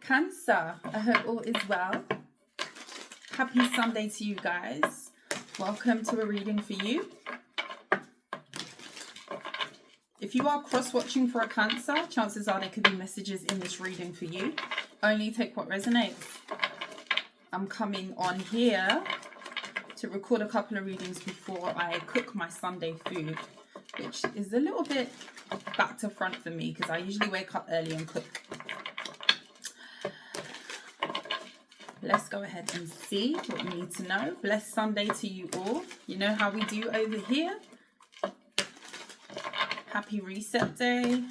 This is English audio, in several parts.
Cancer, I hope all is well. Happy Sunday to you guys. Welcome to a reading for you. If you are cross-watching for a Cancer, chances are there could be messages in this reading for you. Only take what resonates. I'm coming on here to record a couple of readings before I cook my Sunday food, which is a little bit back to front for me because I usually wake up early and cook. Let's go ahead and see what you need to know. Blessed Sunday to you all. You know how we do over here. Happy reset day.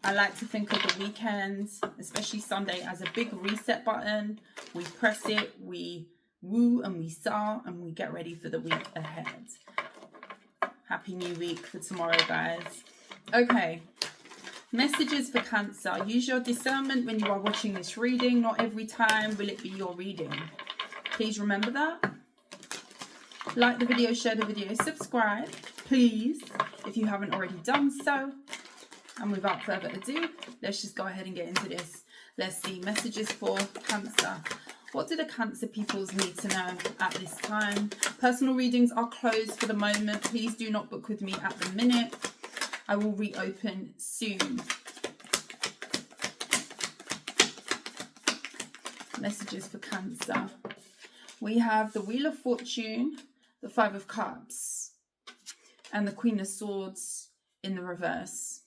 I like to think of the weekend, especially Sunday, as a big reset button. We press it, we woo and we saw, and we get ready for the week ahead. Happy new week for tomorrow, guys. Okay. Messages for Cancer. Use your discernment when you are watching this reading. Not every time will it be your reading. Please remember that. Like the video, share the video, subscribe, please, if you haven't already done so. And without further ado, let's just go ahead and get into this. Let's see. Messages for Cancer. What do the Cancer peoples need to know at this time? Personal readings are closed for the moment. Please do not book with me at the minute. I will reopen soon. Messages for Cancer. We have the Wheel of Fortune, the Five of Cups, and the Queen of Swords in the reverse.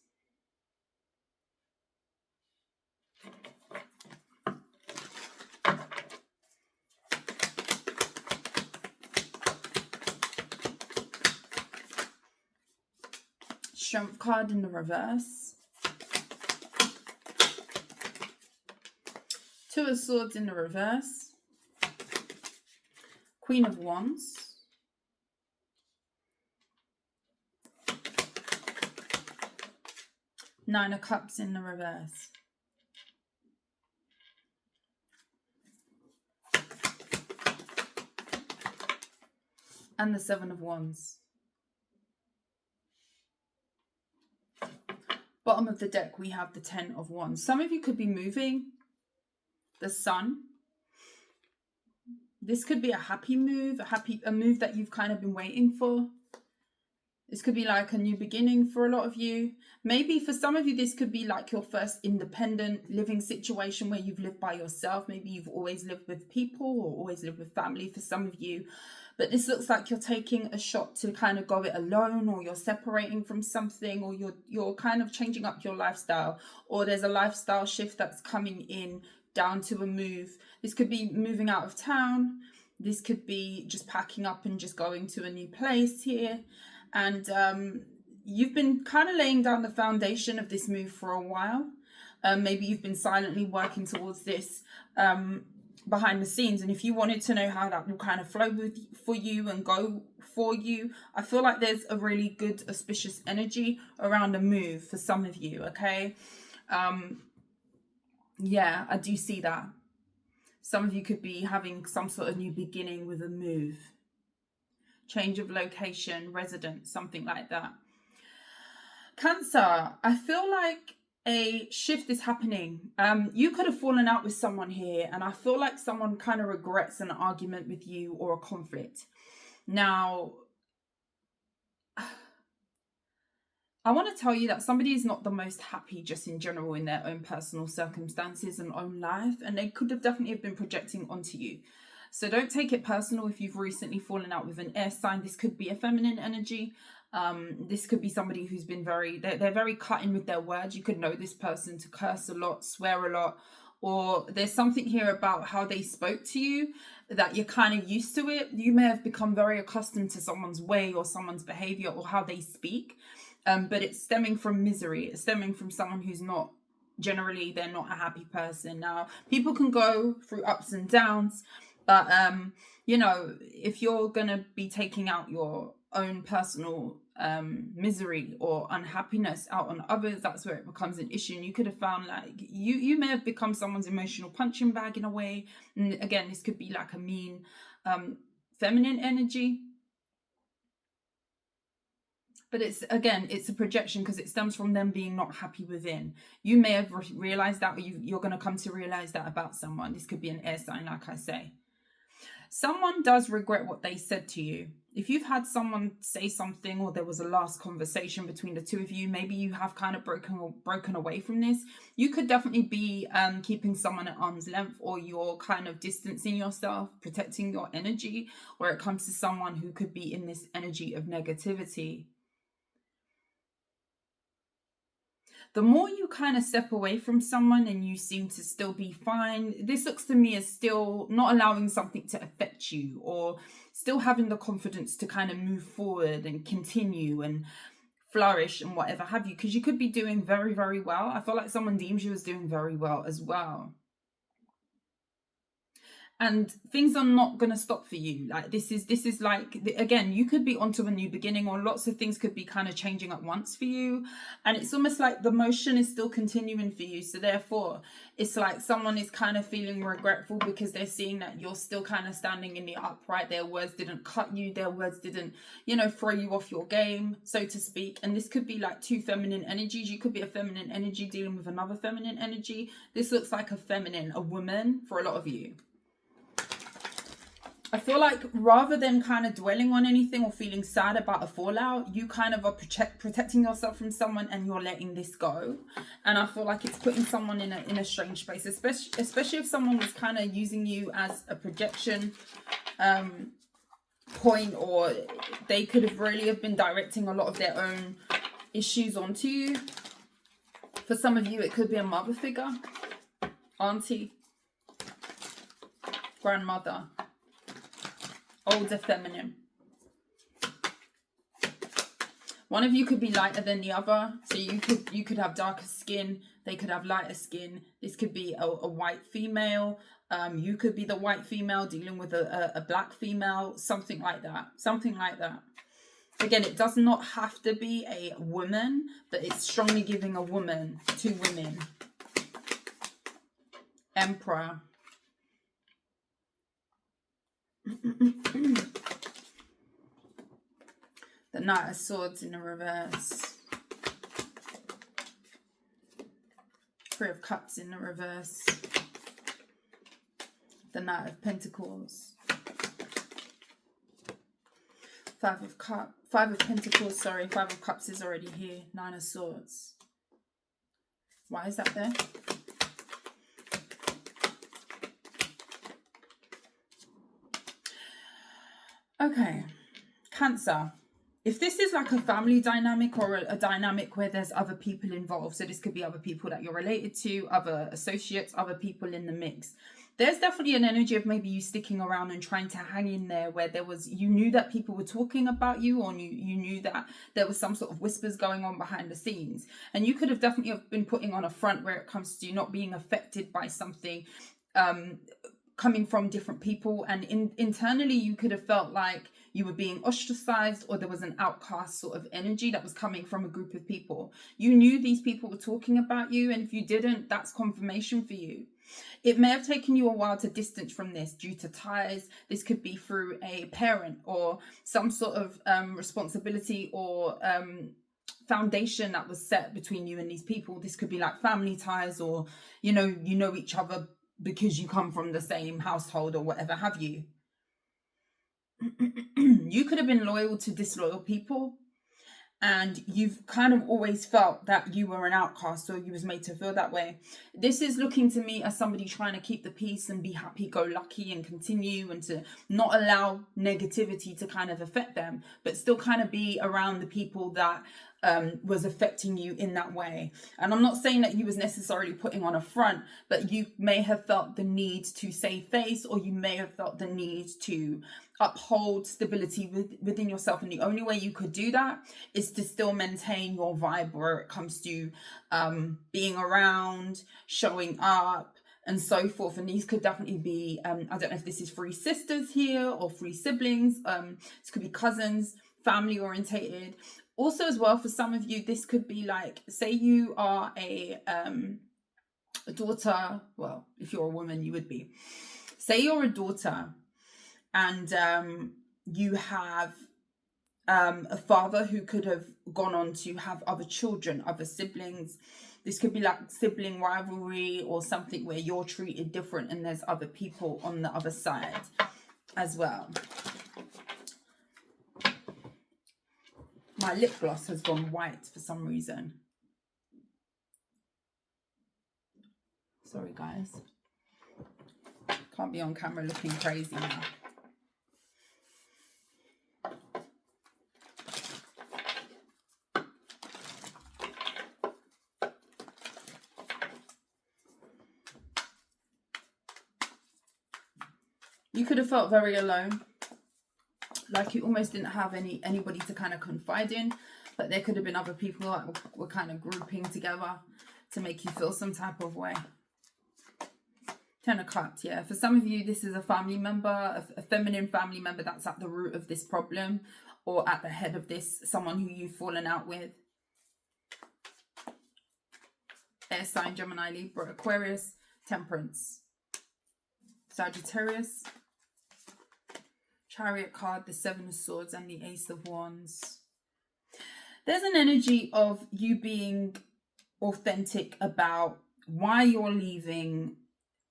Strength card in the reverse. Two of Swords in the reverse. Queen of Wands. Nine of Cups in the reverse. And the Seven of Wands. Bottom of the deck, we have the Ten of Wands. Some of you could be moving. The Sun. This could be a happy move, a move that you've kind of been waiting for. This could be like a new beginning for a lot of you. Maybe for some of you, this could be like your first independent living situation where you've lived by yourself. Maybe you've always lived with people or always lived with family for some of you. But this looks like you're taking a shot to kind of go it alone, or you're separating from something, or you're kind of changing up your lifestyle, or there's a lifestyle shift that's coming in down to a move. This could be moving out of town. This could be just packing up and just going to a new place here. And you've been kind of laying down the foundation of this move for a while. Maybe you've been silently working towards this behind the scenes. And if you wanted to know how that will kind of flow for you and go for you, I feel like there's a really good auspicious energy around a move for some of you, okay? Yeah, I do see that. Some of you could be having some sort of new beginning with a move. Change of location, residence, something like that. Cancer, I feel like a shift is happening. You could have fallen out with someone here, and I feel like someone kind of regrets an argument with you or a conflict. Now, I want to tell you that somebody is not the most happy just in general in their own personal circumstances and own life, and they could have definitely been projecting onto you. So don't take it personal if you've recently fallen out with an air sign. This could be a feminine energy. This could be somebody who's been they're very cutting with their words. You could know this person to curse a lot, swear a lot, or there's something here about how they spoke to you that you're kind of used to it. You may have become very accustomed to someone's way or someone's behavior or how they speak. But it's stemming from misery. It's stemming from someone who's not, generally, they're not a happy person. Now, people can go through ups and downs, but, you know, if you're going to be taking out your own personal misery or unhappiness out on others, that's where it becomes an issue. And you could have found like, you may have become someone's emotional punching bag in a way. And again, this could be like a mean feminine energy. But it's, again, it's a projection because it stems from them being not happy within. You may have realized that, or you're going to come to realize that about someone. This could be an air sign, like I say. Someone does regret what they said to you. If you've had someone say something, or there was a last conversation between the two of you, maybe you have kind of broken away from this. You could definitely be keeping someone at arm's length, or you're kind of distancing yourself, protecting your energy, where it comes to someone who could be in this energy of negativity. The more you kind of step away from someone and you seem to still be fine, this looks to me as still not allowing something to affect you, or still having the confidence to kind of move forward and continue and flourish and whatever have you, because you could be doing very, very well. I feel like someone deems you as doing very well as well. And things are not going to stop for you. Like this is like, again, you could be onto a new beginning, or lots of things could be kind of changing at once for you, and it's almost like the motion is still continuing for you. So therefore it's like someone is kind of feeling regretful because they're seeing that you're still kind of standing in the upright. Their words didn't cut you, their words didn't, throw you off your game, so to speak. And this could be like two feminine energies. You could be a feminine energy dealing with another feminine energy. This looks like a woman for a lot of you. I feel like rather than kind of dwelling on anything or feeling sad about a fallout, you kind of are protecting yourself from someone, and you're letting this go. And I feel like it's putting someone in a strange space, especially if someone was kind of using you as a projection point, or they could have really been directing a lot of their own issues onto you. For some of you, it could be a mother figure, auntie, grandmother, older feminine. One of you could be lighter than the other, so you could have darker skin, they could have lighter skin. This could be a white female. You could be the white female dealing with a black female, something like that. Again, it does not have to be a woman, but it's strongly giving a woman, two women. Emperor. The Knight of Swords in the reverse. Three of Cups in the reverse. The Knight of Pentacles. Five of Pentacles, sorry. Five of Cups is already here. Nine of Swords. Why is that there? Okay, Cancer. If this is like a family dynamic, or a dynamic where there's other people involved, so this could be other people that you're related to, other associates, other people in the mix, there's definitely an energy of maybe you sticking around and trying to hang in there, where you knew that people were talking about you, or you knew that there was some sort of whispers going on behind the scenes, and you could have definitely been putting on a front where it comes to not being affected by something coming from different people, and internally you could have felt like you were being ostracized, or there was an outcast sort of energy that was coming from a group of people. You knew these people were talking about you, and if you didn't, that's confirmation for you. It may have taken you a while to distance from this due to ties. This could be through a parent, or some sort of responsibility, or foundation that was set between you and these people. This could be like family ties, or you know each other because you come from the same household, or whatever have you. You could have been loyal to disloyal people, and you've kind of always felt that you were an outcast, or you was made to feel that way. This is looking to me as somebody trying to keep the peace and be happy-go-lucky and continue, and to not allow negativity to kind of affect them, but still kind of be around the people that was affecting you in that way. And I'm not saying that you was necessarily putting on a front, but you may have felt the need to save face, or you may have felt the need to uphold stability within yourself. And the only way you could do that is to still maintain your vibe where it comes to being around, showing up, and so forth. And these could definitely be, I don't know if this is three sisters here, or three siblings. This could be cousins, family orientated. Also as well, for some of you, this could be like, say you are a daughter. Well, if you're a woman, you would be. Say you're a daughter, and you have a father who could have gone on to have other children, other siblings. This could be like sibling rivalry or something where you're treated different and there's other people on the other side as well. My lip gloss has gone white for some reason. Sorry, guys. Can't be on camera looking crazy now. You could have felt very alone, like you almost didn't have anybody to kind of confide in, but there could have been other people that were kind of grouping together to make you feel some type of way. 10 of Cups, yeah. For some of you, this is a family member, a feminine family member that's at the root of this problem, or at the head of this, someone who you've fallen out with. Air sign, Gemini, Libra, Aquarius, Temperance, Sagittarius, Chariot card, the Seven of Swords, and the Ace of Wands. There's an energy of you being authentic about why you're leaving,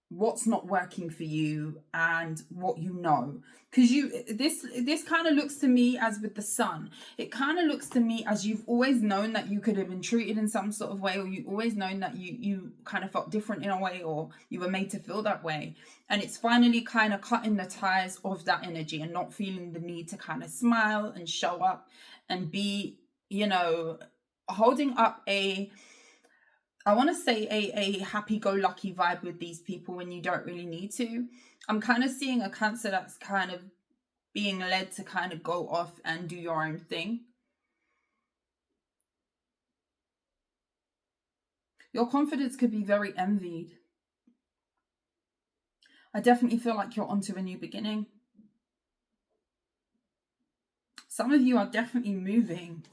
what's not working for you, and what you know. Because this kind of looks to me as with the Sun, it kind of looks to me as you've always known that you could have been treated in some sort of way, or you always known that you kind of felt different in a way, or you were made to feel that way. And it's finally kind of cutting the ties of that energy and not feeling the need to kind of smile and show up and be, you know, holding up a happy-go-lucky vibe with these people when you don't really need to. I'm kind of seeing a Cancer that's kind of being led to kind of go off and do your own thing. Your confidence could be very envied. I definitely feel like you're onto a new beginning. Some of you are definitely moving.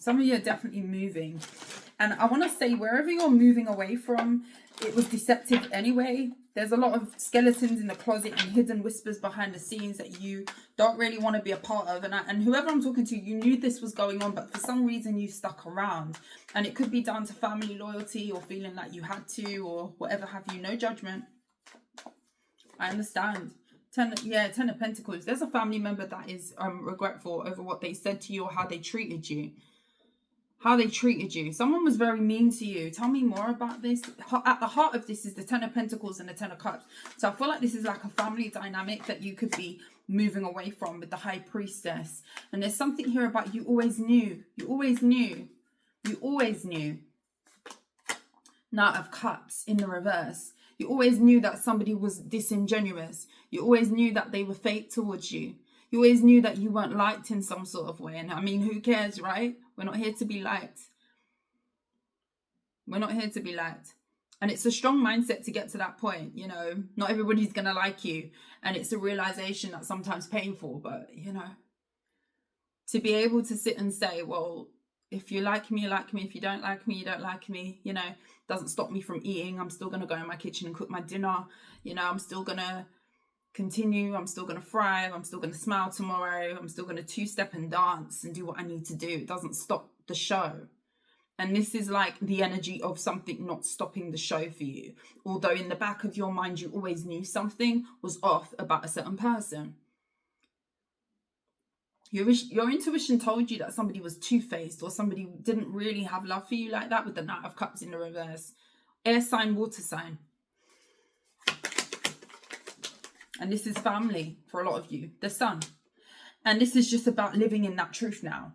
And I want to say, wherever you're moving away from, it was deceptive anyway. There's a lot of skeletons in the closet and hidden whispers behind the scenes that you don't really want to be a part of. And whoever I'm talking to, you knew this was going on, but for some reason you stuck around. And it could be down to family loyalty or feeling like you had to, or whatever have you. No judgment. I understand. 10 of Pentacles. There's a family member that is regretful over what they said to you or how they treated you. Someone was very mean to you. Tell me more about this. At the heart of this is the 10 of Pentacles and the 10 of Cups. So I feel like this is like a family dynamic that you could be moving away from with the High Priestess. And there's something here about you always knew. Knight of Cups in the reverse. You always knew that somebody was disingenuous. You always knew that they were fake towards you. You always knew that you weren't liked in some sort of way. And I mean, who cares, right? We're not here to be liked. And it's a strong mindset to get to that point, you know. Not everybody's going to like you. And it's a realization that's sometimes painful. But, you know, to be able to sit and say, well, if you like me, you like me. If you don't like me, you don't like me. You know, doesn't stop me from eating. I'm still going to go in my kitchen and cook my dinner. You know, I'm still going to continue. I'm still going to thrive. I'm still going to smile tomorrow. I'm still going to two-step and dance and do what I need to do. It doesn't stop the show. And this is like the energy of something not stopping the show for you. Although in the back of your mind, you always knew something was off about a certain person. Your intuition told you that somebody was two-faced or somebody didn't really have love for you like that, with the Knight of Cups in the reverse. Air sign, water sign. And this is family for a lot of you. The Sun. And this is just about living in that truth now.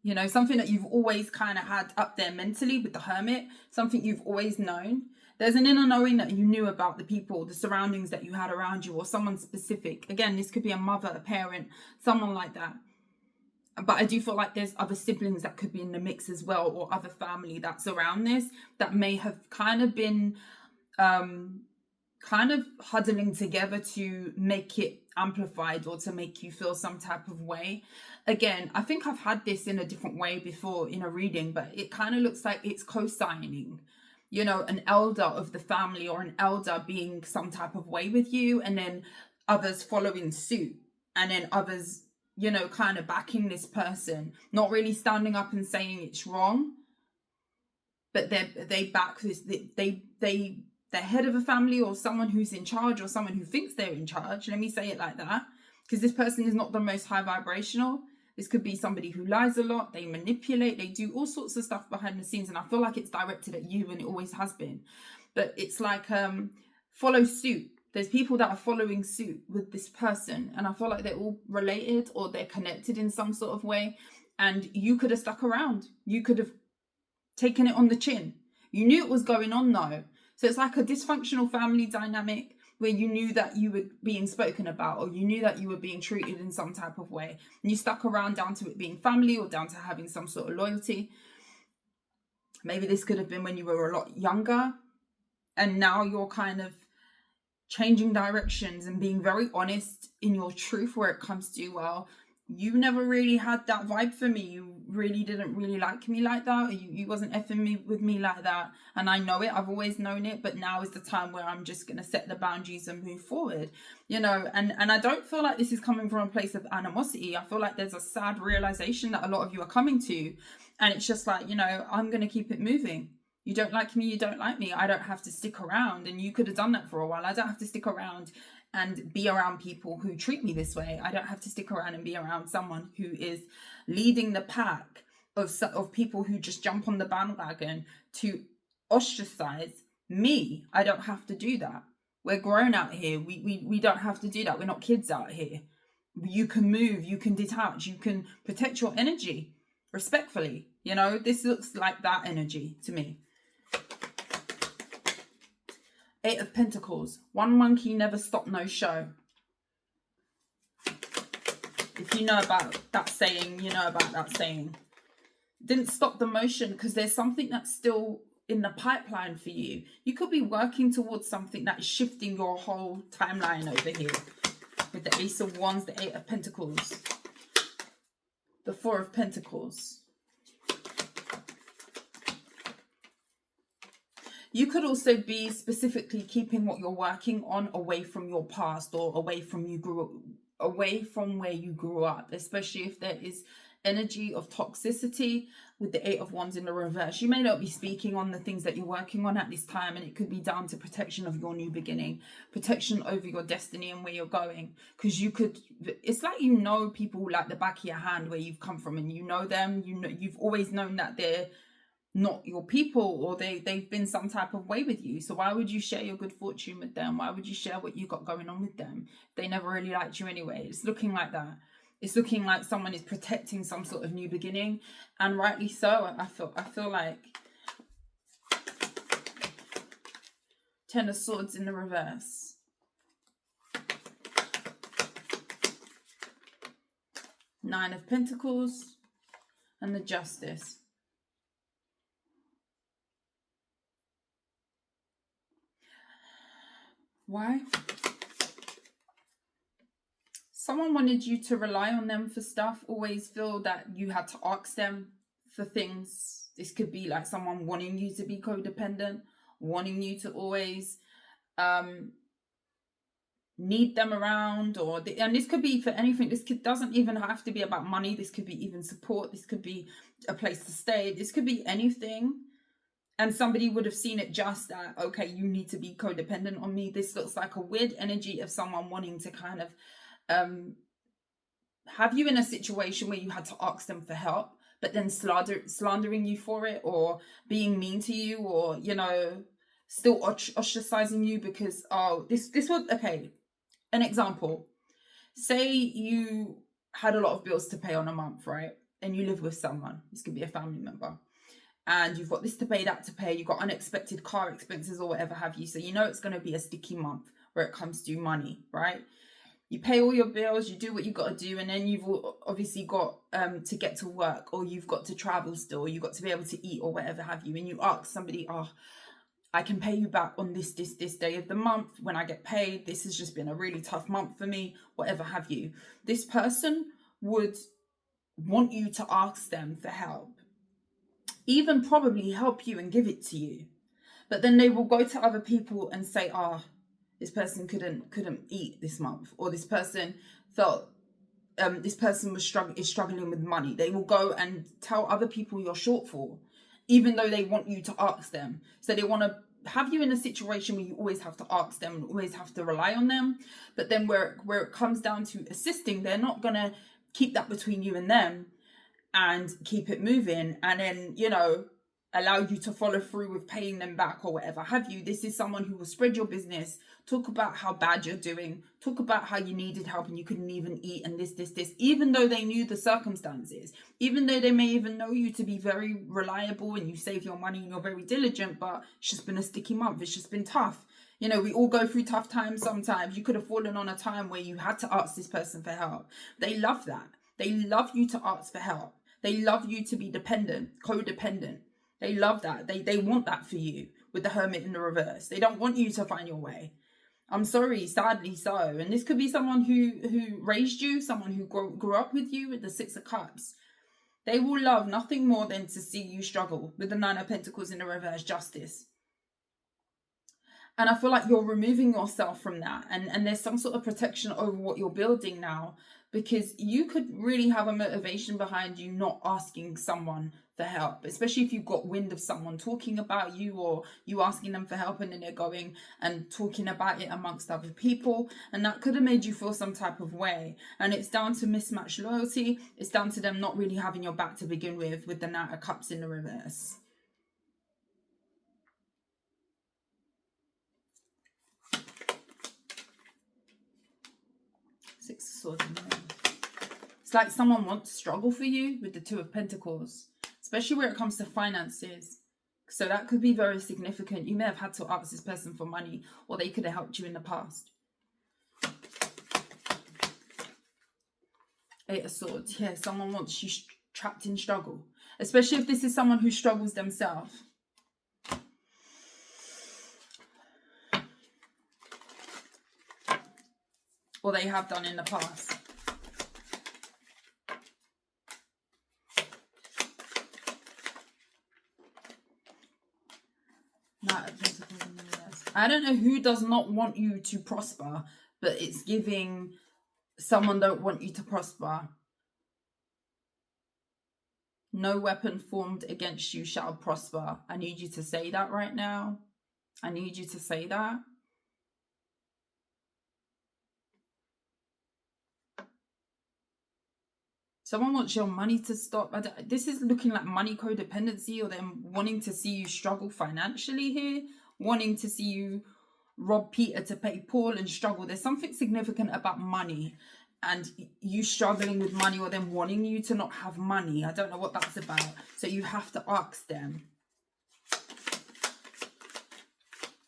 You know, something that you've always kind of had up there mentally with the Hermit. Something you've always known. There's an inner knowing that you knew about the people, the surroundings that you had around you, or someone specific. Again, this could be a mother, a parent, someone like that. But I do feel like there's other siblings that could be in the mix as well, or other family that's around this that may have kind of been kind of huddling together to make it amplified or to make you feel some type of way. Again, I think I've had this in a different way before in a reading, but it kind of looks like it's co-signing, you know, an elder of the family or an elder being some type of way with you, and then others following suit, and then others kind of backing this person, not really standing up and saying it's wrong, but they back this, they're head of a family, or someone who's in charge, or someone who thinks they're in charge. Let me say it like that, because this person is not the most high vibrational. This could be somebody who lies a lot, they manipulate, they do all sorts of stuff behind the scenes, and I feel like it's directed at you, and it always has been. But it's like, follow suit. There's people that are following suit with this person, and I feel like they're all related, or they're connected in some sort of way, and you could have stuck around. You could have taken it on the chin. You knew it was going on though. So it's like a dysfunctional family dynamic where you knew that you were being spoken about, or you knew that you were being treated in some type of way, and you stuck around down to it being family, or down to having some sort of loyalty. Maybe this could have been when you were a lot younger, and now you're kind of changing directions and being very honest in your truth where it comes to, well, you never really had that vibe for me. You really didn't really like me like that. Or you wasn't effing with me like that. And I know it. I've always known it. But now is the time where I'm just going to set the boundaries and move forward. And I don't feel like this is coming from a place of animosity. I feel like there's a sad realization that a lot of you are coming to. And it's just like, I'm going to keep it moving. You don't like me, you don't like me. I don't have to stick around. And you could have done that for a while. I don't have to stick around and be around people who treat me this way. I don't have to stick around and be around someone who is leading the pack of people who just jump on the bandwagon to ostracize me. I don't have to do that. We're grown out here. We don't have to do that. We're not kids out here. You can move, you can detach, you can protect your energy respectfully. This looks like that energy to me. 8 of Pentacles. One monkey never stopped no show. If you know about that saying, you know about that saying. Didn't stop the motion, because there's something that's still in the pipeline for you. You could be working towards something that is shifting your whole timeline over here. With the Ace of Wands, the 8 of Pentacles. The 4 of Pentacles. You could also be specifically keeping what you're working on away from your past, or away from where you grew up, especially if there is energy of toxicity with the 8 of Wands in the reverse. You may not be speaking on the things that you're working on at this time, and it could be down to protection of your new beginning, protection over your destiny and where you're going. Because it's like people like the back of your hand where you've come from, and them, you've always known that they're not your people, or they've been some type of way with you. So why would you share your good fortune with them? Why would you share what you got going on with them? They never really liked you anyway. It's looking like that. It's looking like someone is protecting some sort of new beginning, and rightly so. I feel like 10 of Swords in the reverse. Nine of Pentacles and the Justice. Why? Someone wanted you to rely on them for stuff, always feel that you had to ask them for things. This could be like someone wanting you to be codependent, wanting you to always need them around, and this could be for anything. Doesn't even have to be about money. This could be even support. This could be a place to stay. This could be anything. And somebody would have seen it just that, okay, you need to be codependent on me. This looks like a weird energy of someone wanting to kind of have you in a situation where you had to ask them for help, but then slandering you for it, or being mean to you, or, still ostracizing you because, this was, okay, an example. Say you had a lot of bills to pay on a month, right? And you live with someone. This could be a family member. And you've got this to pay, that to pay. You've got unexpected car expenses or whatever have you. So it's going to be a sticky month where it comes to money, right? You pay all your bills, you do what you got to do, and then you've obviously got to get to work, or you've got to travel still, you've got to be able to eat or whatever have you. And you ask somebody, I can pay you back on this day of the month when I get paid. This has just been a really tough month for me, whatever have you. This person would want you to ask them for help. Even probably help you and give it to you, but then they will go to other people and say, this person couldn't eat this month, or this person felt this person is struggling with money. They will go and tell other people you're shortfall, even though they want you to ask them. So they want to have you in a situation where you always have to ask them and always have to rely on them. But then where it comes down to assisting, they're not going to keep that between you and them and keep it moving, and then, allow you to follow through with paying them back or whatever have you. This is someone who will spread your business, talk about how bad you're doing, talk about how you needed help and you couldn't even eat, and this, even though they knew the circumstances, even though they may even know you to be very reliable and you save your money and you're very diligent, but it's just been a sticky month. It's just been tough. We all go through tough times sometimes. You could have fallen on a time where you had to ask this person for help. They love that. They love you to ask for help. They love you to be dependent, codependent. They love that. They want that for you with the Hermit in the reverse. They don't want you to find your way. I'm sorry, sadly so. And this could be someone who raised you, someone who grew up with you with the Six of Cups. They will love nothing more than to see you struggle with the Nine of Pentacles in the reverse, Justice. And I feel like you're removing yourself from that. And there's some sort of protection over what you're building now, because you could really have a motivation behind you not asking someone for help, especially if you've got wind of someone talking about you or you asking them for help and then they're going and talking about it amongst other people. And that could have made you feel some type of way. And it's down to mismatched loyalty. It's down to them not really having your back to begin with the Knight of Cups in the reverse. Six of Swords in the reverse. It's like someone wants to struggle for you with the Two of Pentacles, especially where it comes to finances. So that could be very significant. You may have had to ask this person for money, or they could have helped you in the past. Eight of Swords. Yeah, someone wants you trapped in struggle, especially if this is someone who struggles themselves. Or they have done in the past. I don't know who does not want you to prosper, but it's giving someone don't want you to prosper. No weapon formed against you shall prosper. I need you to say that right now. I need you to say that. Someone wants your money to stop. This is looking like money codependency, or them wanting to see you struggle financially here. Wanting to see you rob Peter to pay Paul and struggle. There's something significant about money and you struggling with money, or them wanting you to not have money. I don't know what that's about. So you have to ask them.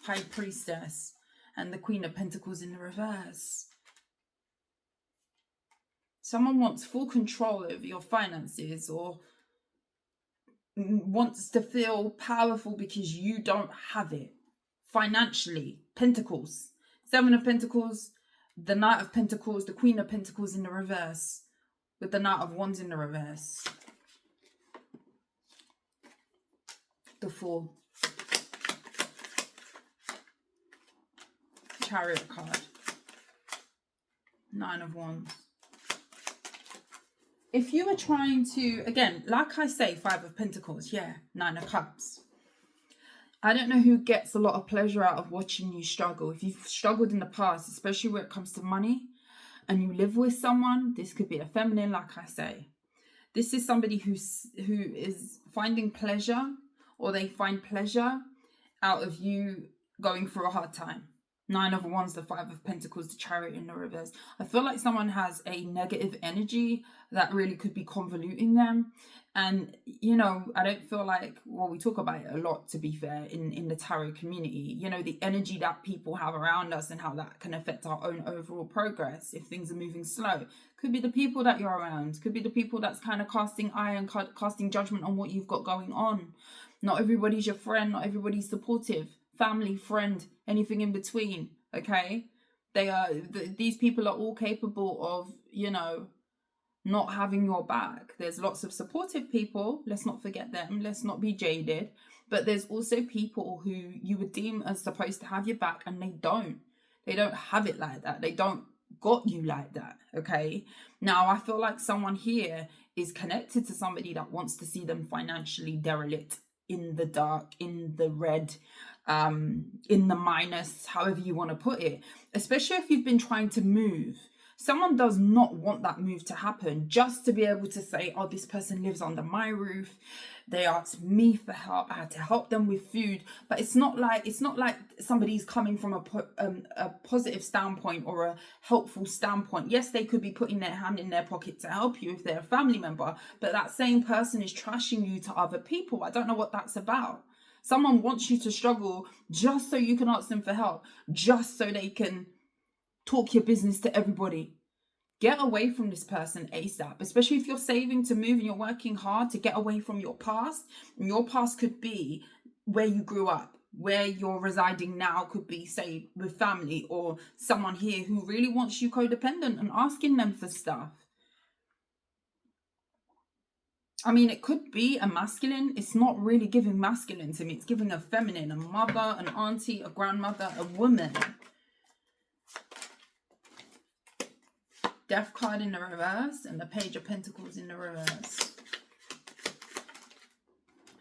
High Priestess and the Queen of Pentacles in the reverse. Someone wants full control over your finances, or wants to feel powerful because you don't have it financially. Pentacles. Seven of Pentacles, the Knight of Pentacles, the Queen of Pentacles in the reverse, with the Knight of Wands in the reverse. The Fool. Chariot card. Nine of Wands. If you were trying to, again, like I say, Five of Pentacles, yeah, Nine of Cups. I don't know who gets a lot of pleasure out of watching you struggle. If you've struggled in the past, especially when it comes to money, and you live with someone, this could be a feminine, like I say. This is somebody who is finding pleasure, or they find pleasure out of you going through a hard time. Nine of Wands, the Five of Pentacles, the Chariot in the reverse. I feel like someone has a negative energy that really could be convoluting them. And, I don't feel like, well, we talk about it a lot, to be fair, in the tarot community. The energy that people have around us and how that can affect our own overall progress if things are moving slow. Could be the people that you're around. Could be the people that's kind of casting eye and casting judgment on what you've got going on. Not everybody's your friend. Not everybody's supportive. Family, friend, anything in between, okay? These people are all capable of, not having your back. There's lots of supportive people, let's not forget them, let's not be jaded, but there's also people who you would deem as supposed to have your back, and they don't have it like that. They don't got you like that, okay? Now, I feel like someone here is connected to somebody that wants to see them financially derelict, in the dark, in the red, in the minus, however you want to put it, especially if you've been trying to move. Someone does not want that move to happen just to be able to say, oh, this person lives under my roof. They asked me for help. I had to help them with food. But it's not like somebody's coming from a positive standpoint or a helpful standpoint. Yes, they could be putting their hand in their pocket to help you if they're a family member, but that same person is trashing you to other people. I don't know what that's about. Someone wants you to struggle just so you can ask them for help, just so they can talk your business to everybody. Get away from this person ASAP, especially if you're saving to move and you're working hard to get away from your past. And your past could be where you grew up, where you're residing now could be, say, with family or someone here who really wants you codependent and asking them for stuff. I mean, it could be a masculine. It's not really giving masculine to me. It's giving a feminine, a mother, an auntie, a grandmother, a woman. Death card in the reverse and the Page of Pentacles in the reverse.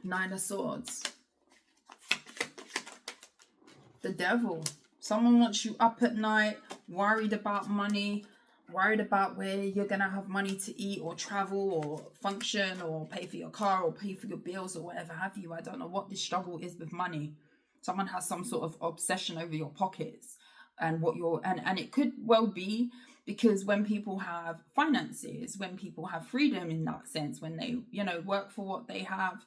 Nine of Swords. The Devil. Someone wants you up at night, worried about money, worried about where you're going to have money to eat or travel or function or pay for your car or pay for your bills or whatever have you. I don't know what this struggle is with money. Someone has some sort of obsession over your pockets and what you're, and it could well be because when people have finances, when people have freedom in that sense, when they, work for what they have,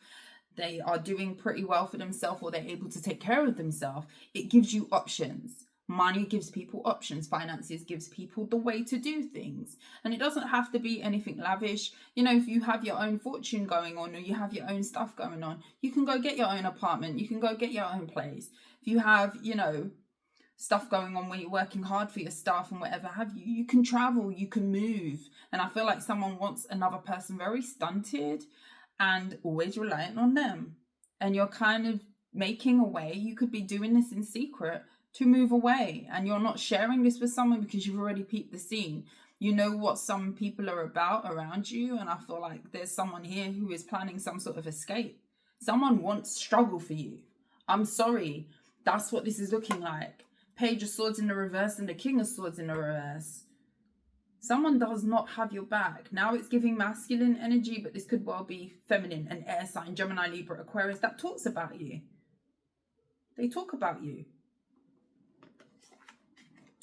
they are doing pretty well for themselves or they're able to take care of themselves, it gives you options. Money gives people options. Finances gives people the way to do things. And it doesn't have to be anything lavish. If you have your own fortune going on or you have your own stuff going on, you can go get your own apartment. You can go get your own place. If you have, stuff going on where you're working hard for your staff and whatever have you, you can travel, you can move. And I feel like someone wants another person very stunted and always reliant on them. And you're kind of making a way, you could be doing this in secret to move away. And you're not sharing this with someone because you've already peeped the scene. You know what some people are about around you. And I feel like there's someone here who is planning some sort of escape. Someone wants struggle for you. I'm sorry. That's what this is looking like. Page of Swords in the reverse and the King of Swords in the reverse. Someone does not have your back. Now it's giving masculine energy, but this could well be feminine, an air sign, Gemini, Libra, Aquarius, that talks about you. They talk about you.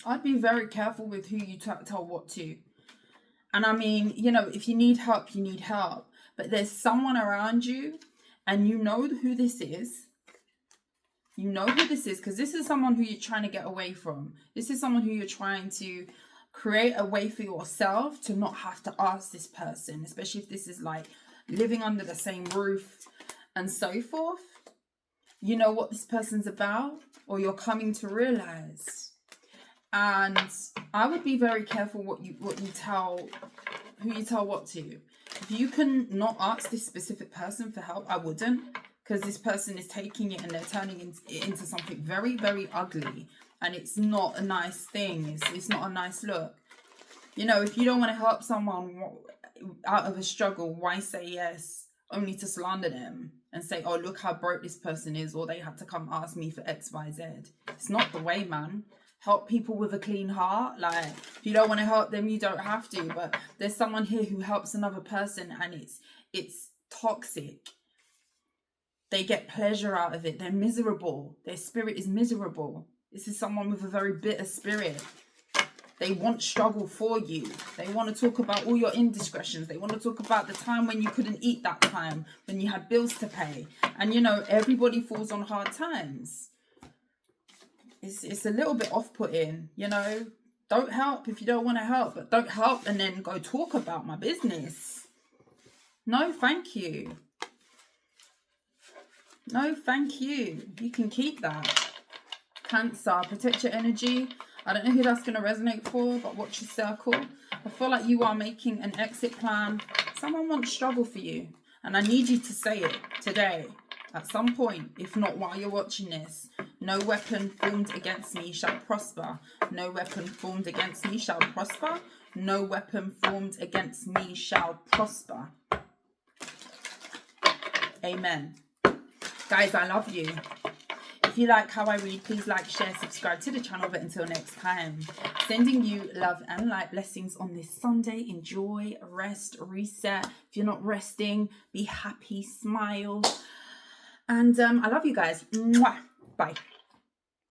I'd be very careful with who you tell what to. And I mean, if you need help, you need help. But there's someone around you and you know who this is. You know who this is because this is someone who you're trying to get away from. This is someone who you're trying to create a way for yourself to not have to ask this person, especially if this is like living under the same roof and so forth. You know what this person's about, or you're coming to realize. And I would be very careful who you tell what to. If you can not ask this specific person for help, I wouldn't. Because this person is taking it and they're turning it into something very, very ugly. And it's not a nice thing. It's not a nice look. If you don't want to help someone out of a struggle, why say yes? Only to slander them and say, oh, look how broke this person is. Or they had to come ask me for X, Y, Z. It's not the way, man. Help people with a clean heart. Like, if you don't want to help them, you don't have to. But there's someone here who helps another person and it's toxic. They get pleasure out of it. They're miserable. Their spirit is miserable. This is someone with a very bitter spirit. They want struggle for you. They want to talk about all your indiscretions. They want to talk about the time when you couldn't eat that time, when you had bills to pay. And, everybody falls on hard times. It's a little bit off-putting, Don't help if you don't want to help. But don't help and then go talk about my business. No, thank you. No, thank you. You can keep that. Cancer, protect your energy. I don't know who that's going to resonate for, but watch your circle. I feel like you are making an exit plan. Someone wants struggle for you. And I need you to say it today at some point, if not while you're watching this. No weapon formed against me shall prosper. No weapon formed against me shall prosper. No weapon formed against me shall prosper. Amen. Guys, I love you. If you like how I read, please like, share, subscribe to the channel. But until next time, sending you love and light. Blessings on this Sunday. Enjoy, rest, reset. If you're not resting, be happy, smile. And I love you guys. Mwah. Bye.